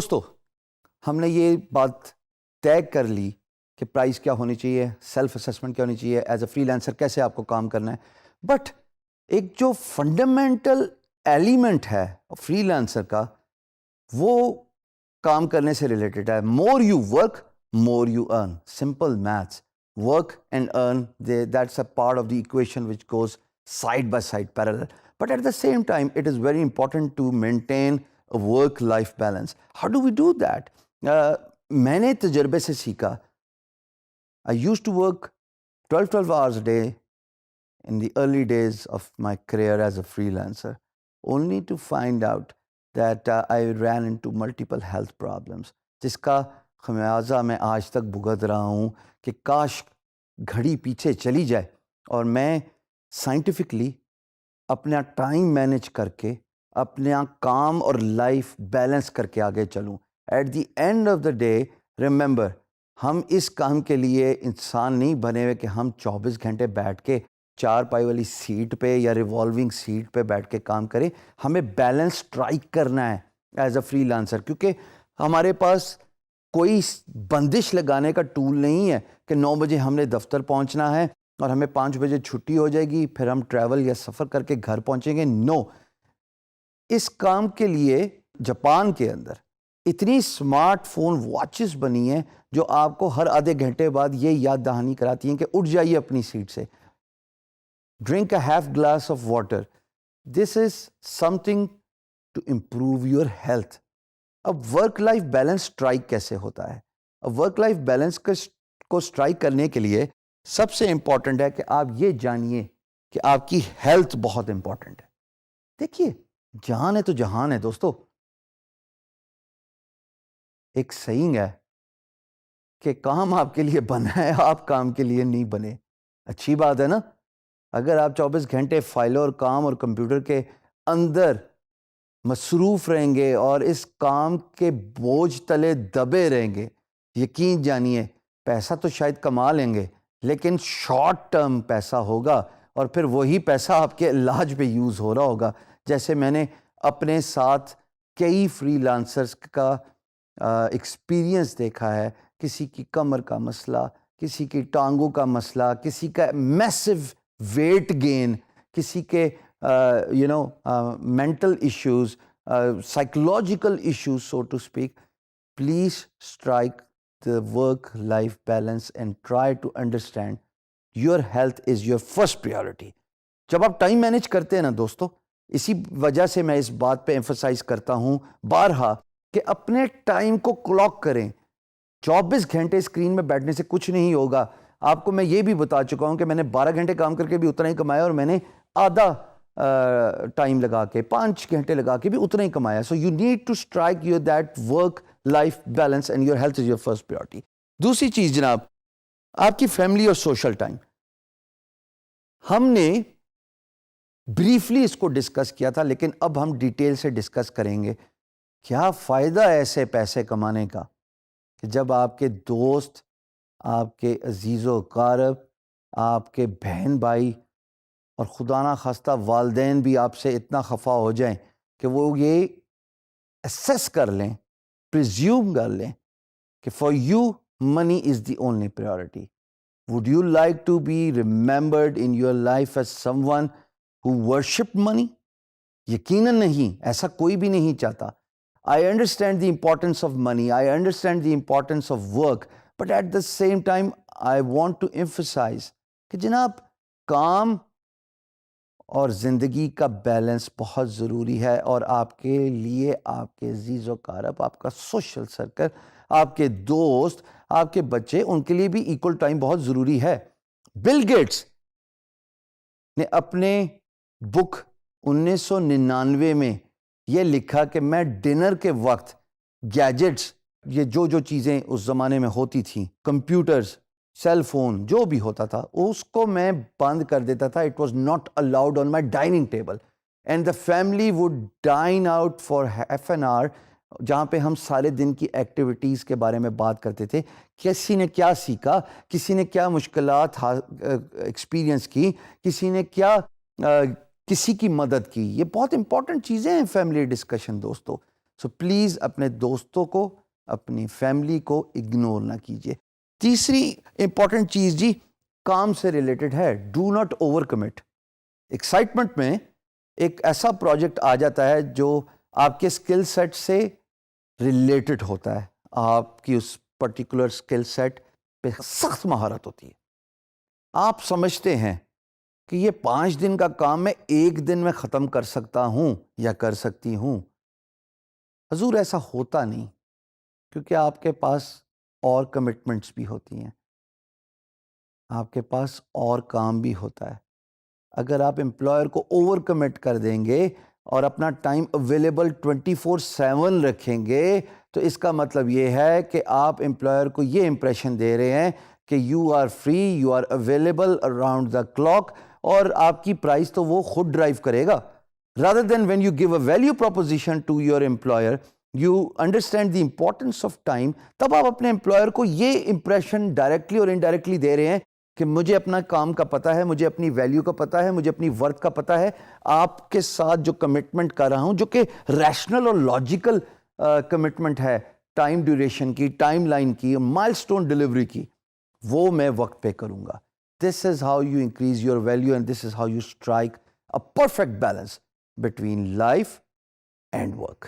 دوستو ہم نے یہ بات طے کر لی کہ پرائز کیا ہونی چاہیے، سیلف اسیسمنٹ کیا ہونی چاہیے، ایز اے فری لانسر کیسے آپ کو کام کرنا ہے. بٹ ایک جو فنڈامنٹل ایلیمنٹ ہے فری لانسر کا، وہ کام کرنے سے ریلیٹڈ ہے. More you work more you earn. Simple maths. Work and earn, that's a part of the equation which goes side by side parallel. But at the same time, it is very important to maintain a work-life balance. How do we do that? میں نے تجربے سے سیکھا. I used to work 12 hours a day in the early days of my career as a freelancer, only to find out that I ran into multiple health problems. جس کا خمیازہ میں آج تک بھگت رہا ہوں کہ کاش گھڑی پیچھے چلی جائے اور میں سائنٹیفکلی اپنا ٹائم مینیج کر کے اپنا کام اور لائف بیلنس کر کے آگے چلوں. At the end of the day remember, ہم اس کام کے لیے انسان نہیں بنے ہوئے کہ ہم 24 گھنٹے بیٹھ کے 4 پائی والی سیٹ پہ یا ریوالونگ سیٹ پہ بیٹھ کے کام کریں. ہمیں بیلنس اسٹرائک کرنا ہے ایز اے فری لانسر، کیونکہ ہمارے پاس کوئی بندش لگانے کا ٹول نہیں ہے کہ 9 بجے ہم نے دفتر پہنچنا ہے اور ہمیں 5 بجے چھٹی ہو جائے گی، پھر ہم ٹریول یا سفر کر کے گھر پہنچیں گے. نو. اس کام کے لیے جاپان کے اندر اتنی اسمارٹ فون واچز بنی ہیں جو آپ کو ہر آدھے گھنٹے بعد یہ یاد دہانی کراتی ہیں کہ اٹھ جائیے اپنی سیٹ سے. Drink a half glass of water. This is something to improve your health. اب ورک لائف بیلنس اسٹرائک کیسے ہوتا ہے؟ اب ورک لائف بیلنس کو اسٹرائک کرنے کے لیے سب سے امپورٹنٹ ہے کہ آپ یہ جانیے کہ آپ کی ہیلتھ بہت امپورٹنٹ ہے. دیکھیے، جان ہے تو جہان ہے دوستو. ایک سیئنگ ہے کہ کام آپ کے لیے بنا ہے، آپ کام کے لیے نہیں بنے. اچھی بات ہے نا؟ اگر آپ 24 گھنٹے فائلوں اور کام اور کمپیوٹر کے اندر مصروف رہیں گے اور اس کام کے بوجھ تلے دبے رہیں گے، یقین جانیے پیسہ تو شاید کما لیں گے لیکن شارٹ ٹرم پیسہ ہوگا اور پھر وہی پیسہ آپ کے علاج پہ یوز ہو رہا ہوگا. جیسے میں نے اپنے ساتھ کئی فری لانسرز کا ایکسپیرینس دیکھا ہے. کسی کی کمر کا مسئلہ، کسی کی ٹانگوں کا مسئلہ، کسی کا میسو ویٹ گین، کسی کے mental issues, psychological issues so to speak. Please strike the work-life balance and try to understand your health is your first priority. جب آپ ٹائم مینیج کرتے ہیں نا دوستو، اسی وجہ سے میں اس بات پہ ایمفسائز کرتا ہوں بارہا کہ اپنے ٹائم کو کلاک کریں. 24 گھنٹے اسکرین میں بیٹھنے سے کچھ نہیں ہوگا. آپ کو میں یہ بھی بتا چکا ہوں کہ میں نے 12 گھنٹے کام کر کے بھی اتنا ہی کمایا اور میں نے آدھا ٹائم لگا کے 5 گھنٹے لگا کے بھی اتنا ہی کمایا. So you need to strike your that work life balance and your health is your first priority. دوسری چیز جناب، آپ کی فیملی اور سوشل ٹائم. ہم نے بریفلی اس کو ڈسکس کیا تھا لیکن اب ہم ڈیٹیل سے ڈسکس کریں گے. کیا فائدہ ہے ایسے پیسے کمانے کا کہ جب آپ کے دوست، آپ کے عزیز و اقارب، آپ کے بہن بھائی اور خدا نہ خواستہ والدین بھی آپ سے اتنا خفا ہو جائیں کہ وہ یہ اسیس کر لیں، پریزیوم کر لیں کہ for you money is the only priority. Would you like to be remembered in your life as someone who worship money? یقیناً نہیں، ایسا کوئی بھی نہیں چاہتا. I understand the importance of money, I understand the importance of work, but at the same time I want to emphasize کہ جناب کام اور زندگی کا بیلنس بہت ضروری ہے، اور آپ کے لیے آپ کے عزیز و اقارب، آپ کا سوشل سرکل، آپ کے دوست، آپ کے بچے، ان کے لیے بھی ایکول ٹائم بہت ضروری ہے. بل گیٹس نے اپنے بک 1999 میں یہ لکھا کہ میں ڈنر کے وقت گیجٹس، یہ جو چیزیں اس زمانے میں ہوتی تھیں، کمپیوٹرز، سیل فون، جو بھی ہوتا تھا، اس کو میں بند کر دیتا تھا. It was not allowed on my dining table and the family would dine out for half an hour, جہاں پہ ہم سارے دن کی ایکٹیویٹیز کے بارے میں بات کرتے تھے. کسی نے کیا سیکھا، کسی نے کیا مشکلات ایکسپیرینس کی، کسی نے کیا کسی کی مدد کی. یہ بہت امپورٹنٹ چیزیں ہیں فیملی ڈسکشن دوستو. سو پلیز اپنے دوستوں کو اپنی فیملی کو اگنور نہ کیجیے. تیسری امپورٹنٹ چیز جی کام سے ریلیٹڈ ہے. Do not over commit. Excitement میں ایک ایسا پروجیکٹ آ جاتا ہے جو آپ کے اسکل سیٹ سے ریلیٹڈ ہوتا ہے, آپ کی اس پرٹیکولر اسکل سیٹ پہ سخت مہارت ہوتی ہے. آپ سمجھتے ہیں کہ یہ 5 دن کا کام میں 1 دن میں ختم کر سکتا ہوں یا کر سکتی ہوں. حضور ایسا ہوتا نہیں, کیونکہ آپ کے پاس اور کمٹمنٹس بھی ہوتی ہیں, آپ کے پاس اور کام بھی ہوتا ہے. اگر آپ امپلائر کو اوور کمٹ کر دیں گے اور اپنا ٹائم اویلیبل 24/7 رکھیں گے تو اس کا مطلب یہ ہے کہ آپ امپلائر کو یہ امپریشن دے رہے ہیں کہ you are free, you are available around the clock, اور آپ کی پرائز تو وہ خود ڈرائیو کرے گا. rather than when you give a value proposition to your employer, you understand the importance of time, تب آپ اپنے امپلائر کو یہ امپریشن ڈائریکٹلی اور انڈائریکٹلی دے رہے ہیں کہ مجھے اپنا کام کا پتہ ہے, مجھے اپنی ویلیو کا پتہ ہے, مجھے اپنی ورتھ کا پتہ ہے. آپ کے ساتھ جو کمٹمنٹ کر رہا ہوں, جو کہ ریشنل اور لاجیکل کمٹمنٹ ہے, ٹائم ڈیوریشن کی, ٹائم لائن کی, مائل سٹون ڈلیوری کی, وہ میں وقت پہ کروں گا. This is how you increase your value and this is how you strike a perfect balance between life and work.